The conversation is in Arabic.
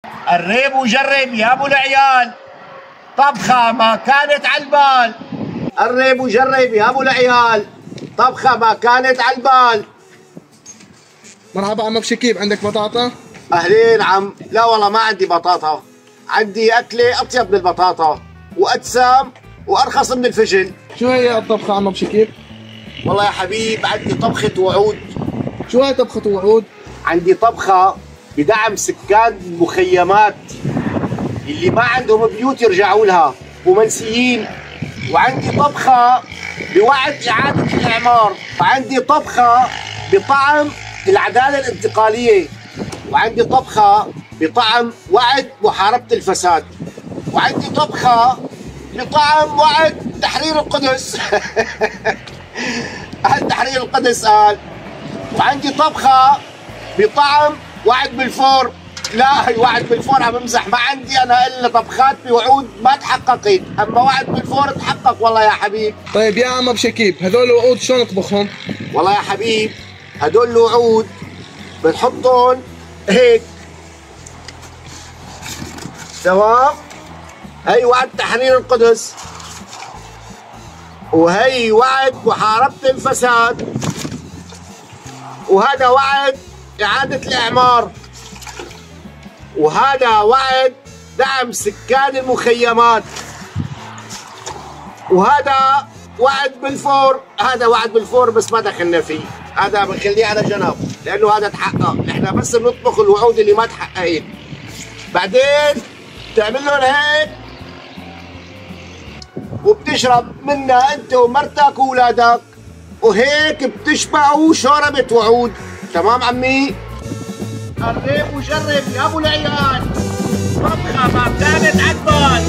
قرب وجرب يا ابو العيال، طبخة ما كانت عالبال. قرب وجرب يا ابو العيال، طبخة ما كانت عالبال. مرحبا عمك شكيب، عندك بطاطا؟ اهلين عم. لا والله ما عندي بطاطا، عندي اكلة اطيب من البطاطا واتسام وارخص من الفجل. شو هي الطبخة عمك شكيب؟ والله يا حبيب عندي طبخة وعود. شو هي طبخة وعود؟ عندي طبخة بدعم سكان المخيمات اللي ما عندهم بيوت يرجعوا لها ومنسيين، وعندي طبخة بوعد إعادة الإعمار، وعندي طبخة بطعم العدالة الانتقالية، وعندي طبخة بطعم وعد محاربة الفساد، وعندي طبخة بطعم وعد تحرير القدس. أهل تحرير القدس قال. وعندي طبخة بطعم وعد بالفور. لا، هي وعد بالفور عم بمزح، ما عندي انا الا طبخات بوعود ما تحققت، اما وعد بالفور تحقق والله يا حبيب. طيب يا عم شكيب، هذول الوعود شلون نطبخهم؟ والله يا حبيب هدول الوعود بنحطهم هيك، تمام؟ هي وعد تحرير القدس، وهي وعد محاربة الفساد، وهذا وعد إعادة الإعمار، وهذا وعد دعم سكان المخيمات، وهذا وعد بالفور. هذا وعد بالفور بس ما دخلنا فيه، هذا بنخليه على جنب لأنه هذا تحقق. احنا بس بنطبخ الوعود اللي ما تحققت، بعدين بتعمل لهم هيك وبتشرب منها انت ومرتك واولادك، وهيك بتشبعوا شوربة وعود. تمام عمي؟ قرب وجرب يا ابو العيال، طبخة ما كانت عالبال.